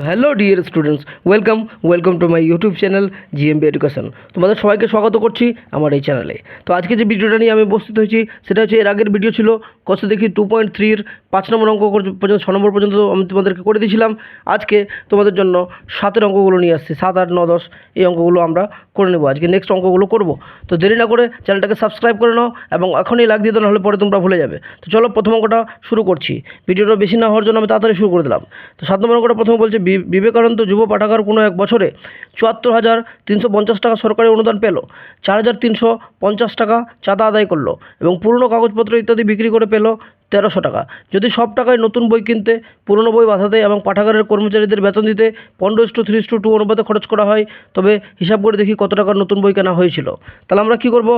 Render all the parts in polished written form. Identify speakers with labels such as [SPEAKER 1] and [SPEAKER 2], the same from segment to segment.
[SPEAKER 1] Hello dear students, welcome to my YouTube channel GMB education. তোমাদের সবাইকে স্বাগত করছি আমার এই চ্যানেলে। তো আজকে যে ভিডিওটা নিয়ে আমি উপস্থিত হয়েছি সেটা হচ্ছে, এর আগের ভিডিও ছিল কষ্ট দেখি 2.3-র 5 নম্বর অঙ্ক পর্যন্ত 6 নম্বর পর্যন্ত আমি তোমাদেরকে করে দিয়েছিলাম। আজকে তোমাদের জন্য 7-এর অঙ্কগুলো নিয়ে আসছি, 7, 8, 9, 10 এই অঙ্কগুলো আমরা করে নেবো। আজকে নেক্সট অঙ্কগুলো করব। তো দেরি না করে চ্যানেলটাকে সাবস্ক্রাইব করে নাও এবং এখনই লাইক দিয়ে দাও, নাহলে পরে তোমরা ভুলে যাবে। তো চলো প্রথম অঙ্কটা শুরু করছি। ভিডিওটা বেশি না হওয়ার জন্য আমি তাড়াতাড়ি শুরু করে দিলাম। তো 7 নম্বর অঙ্কটা প্রথমে বলছে, বিবেকানন্দ যুব পাঠাগার কোনো এক বছরে ৭৪,৩৫০ টাকা সরকারি অনুদান পেল, ৪,৩৫০ টাকা চাঁদা আদায় করলো এবং পুরনো কাগজপত্র ইত্যাদি বিক্রি করে পেল ১৩০০ টাকা। যদি সব টাকায় নতুন বই কিনতে, পুরনো বই বাঁধাতে এবং পাঠাগারের কর্মচারীদের বেতন দিতে 15:3:2 অনুপাতে খরচ করা হয়, তবে হিসাব করে দেখি কত টাকার নতুন বই কেনা হয়েছিল। তাহলে আমরা কী করব?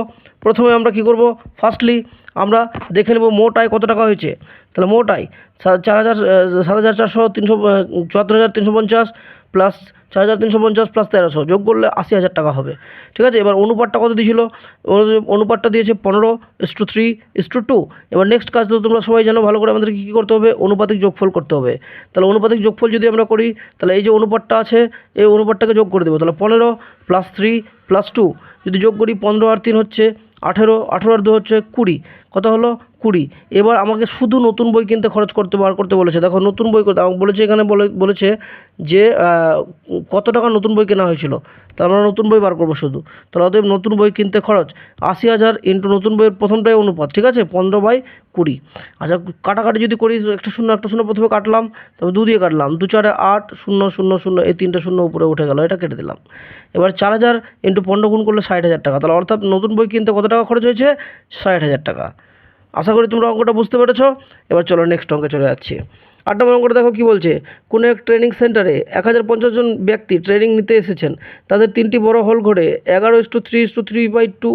[SPEAKER 1] প্রথমে আমরা কী করব, ফার্স্টলি আমরা দেখে নেব মোট আয় কত টাকা হয়েছে। তাহলে মোট আয় ৭,৩৫০ প্লাস ৪,৩৫০ প্লাস ১৩০০ যোগ করলে ৮০,০০০ টাকা হবে। ঠিক আছে, এবার অনুপাতটা কত দিয়েছিল? অনুপাতটা দিয়েছে 15:3:2। এবার নেক্সট কাজ তো তোমরা সবাই জানো ভালো করে, আমাদেরকে কী করতে হবে? অনুপাতিক যোগফল করতে হবে। তাহলে অনুপাতিক যোগফল যদি আমরা করি, তাহলে এই যে অনুপাতটা আছে এই অনুপাতটাকে যোগ করে দেবো। তাহলে 15 প্লাস 3 প্লাস 2 যদি যোগ করি, 15 আর 3 হচ্ছে 18, 18 আর 2 হচ্ছে 20, কত হলো? 20। এবার আমাকে শুধু নতুন বই কিনতে খরচ বার করতে বলেছে। দেখো নতুন বই করতে আমাকে বলেছে, এখানে বলেছে যে কত টাকা নতুন বই কেনা হয়েছিল। তাহলে আমরা নতুন বই বার করবো শুধু। তাহলে অতএব নতুন বই কিনতে খরচ ৮০,০০০ ইন্টু নতুন বইয়ের প্রথমটাই অনুপাত, ঠিক আছে, 15/20। আচ্ছা, কাটাকাটি যদি করি, একটা শূন্য প্রথমে কাটলাম, তবে 2 দিয়ে কাটলাম, 2 4 8 0 0 0, এই 3টে শূন্য উপরে উঠে গেল, এটা কেটে দিলাম। এবার ৪,০০০ ইন্টু 15 গুণ করলে ৬০,০০০ টাকা। তাহলে অর্থাৎ নতুন বই কিনতে কত টাকা খরচ হয়েছে? ৬০,০০০ টাকা। আশা করি তোমরা অঙ্কটা বুঝতে পেরেছ। এবার চলো নেক্সট অঙ্কে চলে যাচ্ছি। ৮ নম্বর অঙ্কটা দেখো কী বলছে। কোনো এক ট্রেনিং সেন্টারে ১,০৫০ জন ব্যক্তি ট্রেনিং নিতে এসেছেন। তাদের 3টি বড় হল ঘরে 11:3:3/2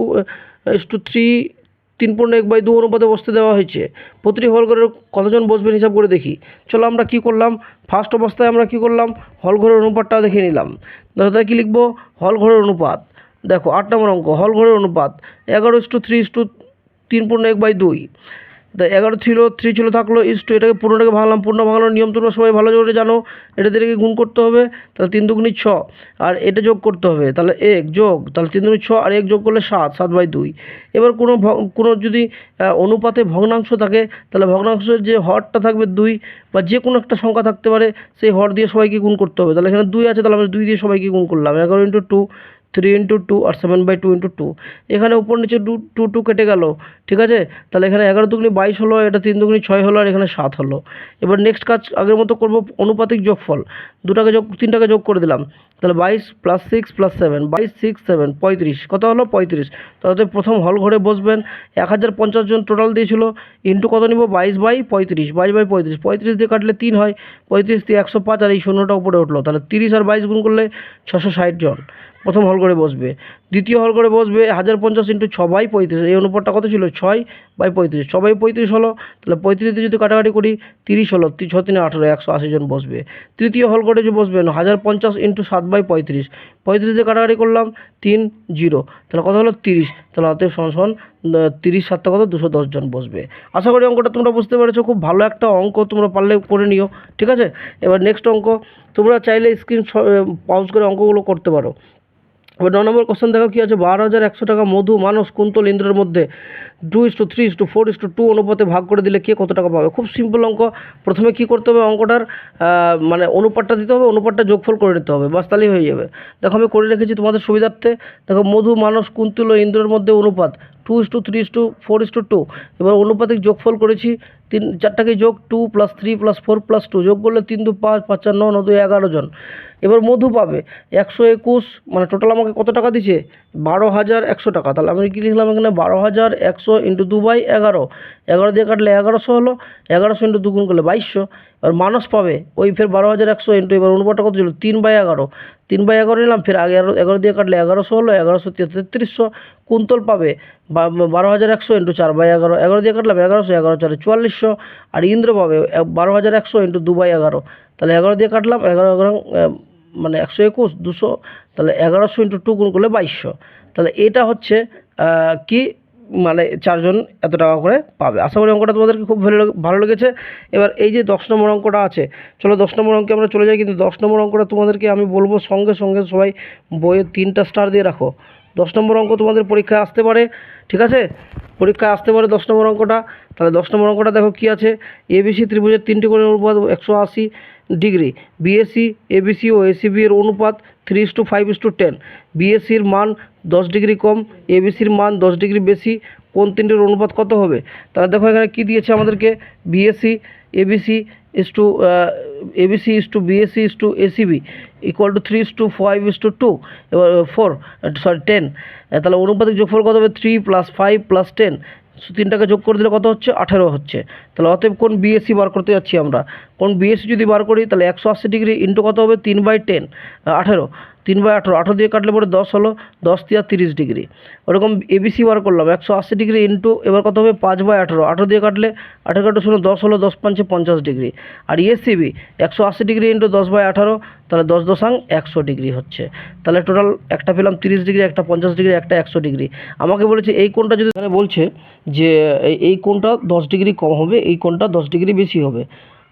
[SPEAKER 1] 3.1/2 অনুপাতে বসতে দেওয়া হয়েছে। প্রতিটি হল ঘরের কতজন বসবেন হিসাব করে দেখি। চলো আমরা কী করলাম, ফার্স্ট অবস্থায় আমরা কী করলাম, হল ঘরের অনুপাতটা দেখে নিলাম। তাহলে কী লিখবো? হল ঘরের অনুপাত। দেখো ৮ নম্বর অঙ্ক, হল ঘরের অনুপাত 11:3:3.1/2। তা 11 ছিল, 3 ছিল, থাকলো ইস্টু, এটাকে পূর্ণটাকে ভাঙলাম। পূর্ণ ভাঙানোর নিয়ম তোমরা সবাই ভালো করে জানো। এটা থেকে গুণ করতে হবে, তাহলে 3 দুগুণী 6, আর এটা যোগ করতে হবে, তাহলে 1 যোগ, তাহলে 3 দুগুণী 6 আর 1 যোগ করলে 7, 7/2। এবার কোনো যদি অনুপাতে ভগ্নাংশ থাকে, তাহলে ভগ্নাংশের যে হরটা থাকবে 2 বা যে কোনো একটা সংখ্যা থাকতে পারে, সেই হর দিয়ে সবাইকে গুণ করতে হবে। তাহলে এখানে 2 আছে, তাহলে আমরা 2 দিয়ে সবাইকে গুণ করলাম। 11 × 2, 3 × 2 আর 7/2 × 2। এখানে উপর নিচে 2 কেটে গেল, ঠিক আছে। তাহলে এখানে 11 দুগুণী 22 হলো, এটা 3 দুগুণী 6 হলো, আর এখানে 7 হলো। এবার নেক্সট কাজ আগের মতো করব, অনুপাতিক যোগফল। 3টাকে যোগ করে দিলাম। তাহলে 22 + 6 + 7, 22, 6, 7, 35, কত হলো? 35। তাহলে প্রথম হল ঘরে বসবেন ১,০৫০ জন টোটাল দিয়েছিল, ইন্টু কত নিব? 22/35, 22/35, 35 দিয়ে কাটলে 3 হয়, 35 দিয়ে 105, আর এই শূন্যটা উপরে উঠলো। তাহলে 30 আর 22 গুণ করলে 660 জন প্রথম হল ঘরে বসবে। দ্বিতীয় হল ঘরে বসবে ১,০৫০ ইন্টু 6/35, এই অনুপাতটা কত ছিল? 6/35, 6/35 হলো। তাহলে 35 দিয়ে যদি কাটাকাটি করি 30 হলো, 6 × 3 = 18, 180 জন বসবে। তৃতীয় হল ঘরে যে বসবেন ১,০৫০ ইন্টু 7/35, 35 দিয়ে কাটাকাটি করলাম 3 0, তাহলে কত হলো? 30। তাহলে অতএব সমান 30 7 কত? 210 জন বসবে। আশা করি অঙ্কটা তোমরা বুঝতে পেরেছো। খুব ভালো একটা অঙ্ক, তোমরা পারলে করে নিও, ঠিক আছে। এবার নেক্সট অঙ্ক, তোমরা চাইলে স্ক্রিন পাউজ করে অঙ্কগুলো করতে পারো। এবার 9 নম্বর কোশ্চেন দেখো কী আছে। 12,100 টাকা মধু, মানস, কুন্তল, ইন্দ্রের মধ্যে 2:3:4:2 অনুপাতে ভাগ করে দিলে কে কত টাকা পাবে? খুব সিম্পল অঙ্ক। প্রথমে কী করতে হবে? অঙ্কটার মানে অনুপাতটা দিতে হবে, অনুপাতটা যোগফল করে নিতে হবে, বাস তাহলেই হয়ে যাবে। দেখো আমি করে রেখেছি তোমাদের সুবিধার্থে। দেখো মধু, মানস, কুন্তল ও ইন্দ্রের মধ্যে অনুপাত 2:3:4:2। এবার অনুপাতিক যোগফল করেছি, 4টাকে যোগ, 2 + 3 + 4 + 2 যোগ করলে 3 × 2 = 5, 5 × 4 = 9, 9 × 2 = 11 জন। এবার মধু পাবে 121, মানে টোটাল আমাকে কত টাকা দিছে? 12,100 টাকা। তাহলে আমি কী লিখলাম এখানে? 12,100 ইন্টু 2/11, 11 দিয়ে কাটলে 1100 হলো, 1100 ইন্টু 2 গুণ করলে 2200। এবার মানস পাবে ওই ফের 12,100 ইন্টু, এবার অনুপাতটা কত ছিল? 3/11, 3/11 নিলাম, ফের আগে 11 দিয়ে কাটলে 1100 হলো, 1100 3300। কুন্তল পাবে 12,100 ইন্টু 4/11, 11 দিয়ে কাটলাম 1100, 11 4 4400। আর ইন্দ্র পাবে 12,100 ইন্টু 2/11, তাহলে 11 দিয়ে কাটলাম 11 মানে 121, 200, তাহলে 1100 ইন্টু 2 গুণ করলে 2200। তাহলে এটা হচ্ছে কি মানে 4 জন এত টাকা করে পাবে। আশা করি অঙ্কটা তোমাদেরকে খুব ভালো লেগেছে। এবার এই যে 10 নম্বর অঙ্কটা আছে, চলো 10 নম্বর অঙ্কে আমরা চলে যাই। কিন্তু 10 নম্বর অঙ্কটা তোমাদেরকে আমি বলবো সঙ্গে সঙ্গে সবাই বইয়ে 3টা স্টার দিয়ে রাখো। 10 নম্বর অঙ্ক তোমাদের পরীক্ষায় আসতে পারে, ঠিক আছে? পরীক্ষায় আসতে পারে 10 নম্বর অঙ্কটা। তাহলে 10 নম্বর অঙ্কটা দেখো কী আছে। এবিসি ত্রিভুজের 3টি কোণের অনুপাত 180 ডিগ্রি। বিএসি, এবিসি ও এসিবি এর অনুপাত 3:5:10। বিএসির মান 10 ডিগ্রি কম, এবিসির মান 10 ডিগ্রি বেশি, কোন তিনটির অনুপাত কত হবে? তাহলে দেখো এখানে কী দিয়েছে আমাদেরকে, BAC ABC is to BAC is to ACB equal to 3:5:2 এবার 10। তাহলে অনুপাতিক যোগফল কত হবে? 3 + 5 + 10, 3টাকে যোগ করে দিলে কত হচ্ছে? 18 হচ্ছে। তাহলে অতএব কোন বিএসি বার করতে যাচ্ছি আমরা। কোন বিএসি যদি বার করি তাহলে 180 ডিগ্রি ইন্টু কত হবে? 3/10, 18, 3/18, 18 দিয়ে কাটলে পরে 10 হলো, 10 দিয়ে 30 ডিগ্রি। ওরকম এবিসি বার করলাম 180 ডিগ্রি ইন্টু এবার কত হবে? 5/18, 18 দিয়ে কাটলে 18 কাটলে 10 হলো, 10 5 50 ডিগ্রি। আর এসিবি 180 ডিগ্রি ইন্টু 10/18, তাহলে 10 ডিগ্রি হচ্ছে। তাহলে টোটাল একটা পেলাম 30 ডিগ্রি, একটা 50 ডিগ্রি, একটা 100 ডিগ্রি। আমাকে বলেছে এই কোণটা যদি, এখানে বলছে যে এই কোণটা 10 ডিগ্রি কম হবে, এই কোণটা 10 ডিগ্রি বেশি হবে।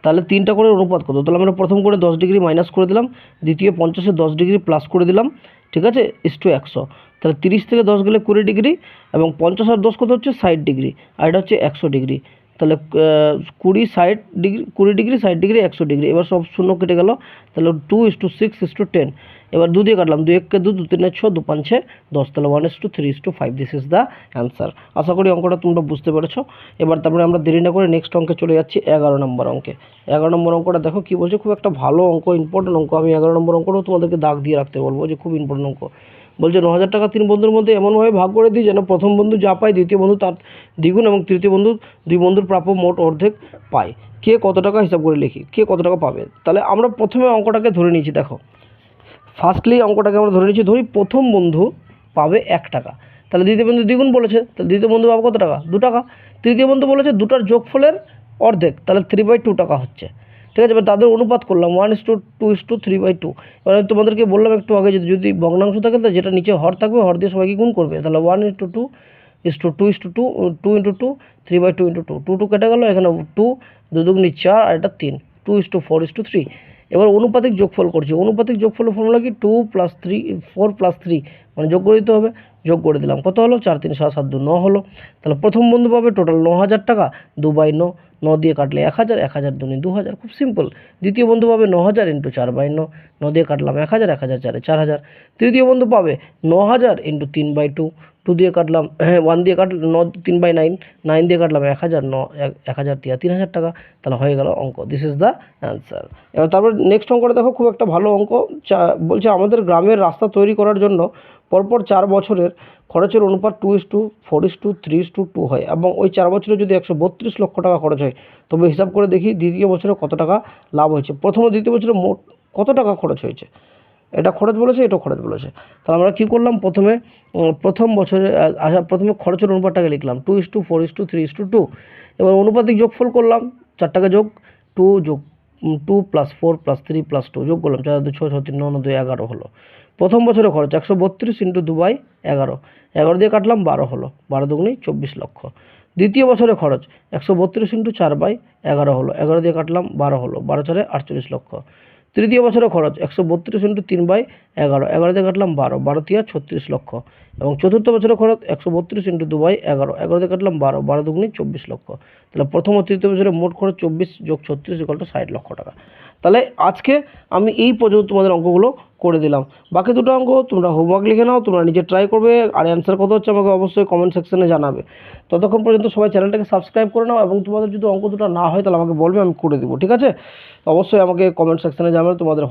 [SPEAKER 1] তাহলে 3টা কোণের অনুপাত কত? তাহলে আমরা প্রথম কোণে 10 ডিগ্রি মাইনাস করে দিলাম, দ্বিতীয় 50-এ 10 ডিগ্রি প্লাস করে দিলাম, ঠিক আছে, ইস টু 100। তাহলে 30 থেকে 10 গেলে 20 ডিগ্রি, এবং 50 আর 10 কত হচ্ছে? 60 ডিগ্রি, আর এটা হচ্ছে 100 ডিগ্রি। তাহলে 20 ডিগ্রি 20 ডিগ্রি 60 ডিগ্রি 100 ডিগ্রি। এবার সব শূন্য কেটে গেল, তাহলে 2:6:10। এবার 2 দিয়ে কাটলাম, 2 1 2, 2 3 6, 2 5 10, তাহলে 1:3:5। This is the answer. আশা করি অঙ্কটা তোমরা বুঝতে পেরেছো। এবার তারপরে আমরা দেরি না করে নেক্সট অঙ্কে চলে যাচ্ছি, 11 নম্বর অঙ্কে। 11 নম্বর অঙ্কটা দেখো কী বলছে, খুব একটা ভালো অঙ্ক, ইম্পর্টেন্ট অঙ্ক। আমি 11 নম্বর অঙ্কটাও তোমাদেরকে দাগ দিয়ে রাখতে বলবো, যে খুব ইম্পর্টেন্ট অঙ্ক। বলছে 9,000 টাকা 3 বন্ধুর মধ্যে এমনভাবে ভাগ করে দিই যেন প্রথম বন্ধু যা পায় দ্বিতীয় বন্ধু তার দ্বিগুণ, এবং তৃতীয় বন্ধু 2 বন্ধুর প্রাপ্য মোট অর্ধেক পায়। কে কত টাকা হিসাব করে লিখি, কে কত টাকা পাবে। তাহলে আমরা প্রথমে অঙ্কটাকে ধরে নিয়েছি, দেখো ফার্স্টলি অঙ্কটাকে আমরা ধরে নিয়েছি, ধরি প্রথম বন্ধু পাবে 1 টাকা। তাহলে দ্বিতীয় বন্ধু দ্বিগুণ বলেছে, তাহলে দ্বিতীয় বন্ধু পাবে কত টাকা? 2 টাকা। তৃতীয় বন্ধু বলেছে দুটার যোগফলের অর্ধেক, তাহলে 3/2 টাকা হচ্ছে, ঠিক আছে। এবার তাদের অনুপাত করলাম 1:2:3/2। এবার আমি তোমাদেরকে বললাম একটু আগে, যদি ভগ্নাংশ থাকে তাহলে যেটা নিচে হর থাকবে হর দিয়ে সবাইকে গুণ করবে। তাহলে 1:2:2 2 × 2 3/2 × 2, 2 কেটে গেল, এখানে 2, 2 দুগুণে 4, আর এটা 3, 2:4:3। এবার অনুপাতিক যোগফল করছি। অনুপাতিক যোগফলের ফর্মুলা কি? 2 + 3 4 + 3, মানে যোগ করে দিতে হবে। যোগ করে দিলাম, কত হলো? 4 3 7 7 2 9 হলো। তাহলে প্রথম বন্ধু পাবে টোটাল 9,000 টাকা, 2/9, 9 দিয়ে কাটলে 1,000, 1,000 2 2,000, খুব সিম্পল। দ্বিতীয় বন্ধু পাবে 9,000 × 4/9, 9 দিয়ে কাটলাম 1,000, 1,000 4 4,000। তৃতীয় বন্ধু পাবে 9,000 × 3/2, 2 দিয়ে কাটলাম, 1 দিয়ে কাটলাম 9 3/9, 9 দিয়ে কাটলাম 1,000, 1,000 3,000 টাকা। তাহলে হয়ে গেল অঙ্ক। This is the answer. এবার তারপর নেক্সট অঙ্কটা দেখো, খুব একটা ভালো অঙ্ক। বলছে আমাদের গ্রামের রাস্তা তৈরি করার জন্য পরপর 4 বছরের খরচের অনুপাত 2:4:3:2 হয়, এবং ওই 4 বছরে যদি 132 লক্ষ টাকা খরচ হয়, তবে হিসাব করে দেখি দ্বিতীয় বছরে কত টাকা লাভ হয়েছে। প্রথম ও দ্বিতীয় বছরে মোট কত টাকা খরচ হয়েছে, এটা খরচ বলেছে, এটাও খরচ বলেছে। তাহলে আমরা কী করলাম, প্রথম বছরে প্রথমে খরচের অনুপাতটাকে লিখলাম 2:4:3:2। এবার অনুপাতিক যোগফল করলাম, 4টাকে যোগ, 2 + 4 + 3 + 2 যোগ করলাম, 4 2 6 6 3 9 2 11 হলো। প্রথম বছরে খরচ 132 × 2/11, 11 দিয়ে কাটলাম, 12 হলো, 12 দুগুণে 24 লক্ষ। দ্বিতীয় বছরে খরচ 132 × 4/11 হলো, 11 দিয়ে কাটলাম, 12 হলো, 12 4 48 লক্ষ। তৃতীয় বছরে খরচ 132 × 3/11, 11 দিয়ে কাটলাম, 12, 12 3 36 লক্ষ। এবং চতুর্থ বছরে খরচ 132 × 2/11, 11 দিয়ে কাটলাম, 12, 12 দুগুণে 24 লক্ষ। তাহলে প্রথম ও তৃতীয় বছরে মোট খরচ 24 + 36 = 60 লক্ষ টাকা। তাহলে আজকে আমি এই পর্যন্ত তোমাদের অঙ্কগুলো করে দিলাম। বাকি দুটো অঙ্ক তোমরা হোমওয়ার্ক লিখে নাও, তোমরা নিজে ট্রাই করবে, আর অ্যান্সার কত হচ্ছে আমাকে অবশ্যই কমেন্ট সেকশনে জানাবে। ততক্ষণ পর্যন্ত সবাই চ্যানেলটাকে সাবস্ক্রাইব করে নাও, এবং তোমাদের যদি অঙ্ক দুটো না হয় তাহলে আমাকে বলবে, আমি করে দেবো, ঠিক আছে। অবশ্যই আমাকে কমেন্ট সেকশনে জানাবে তোমাদের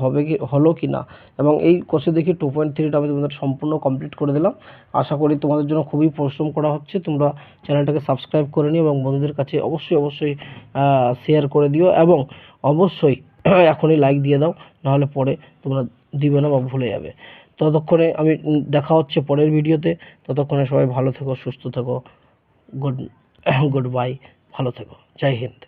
[SPEAKER 1] হলো কি না। এবং এই কোর্সে দেখি 2.3টা আমি তোমাদের সম্পূর্ণ কমপ্লিট করে দিলাম। আশা করি তোমাদের জন্য খুবই পরিশ্রম করা হচ্ছে। তোমরা চ্যানেলটাকে সাবস্ক্রাইব করে নিও, এবং বন্ধুদের কাছে অবশ্যই শেয়ার করে দিও, এবং অবশ্যই এখনই লাইক দিয়ে দাও, নাহলে পরে তোমরা দিবে না বা ভুলে যাবে। ততক্ষণে আমি দেখা হচ্ছে পরের ভিডিওতে। ততক্ষণে সবাই ভালো থেকো, সুস্থ থেকো। গুড বাই, ভালো থেকো। জয় হিন্দ।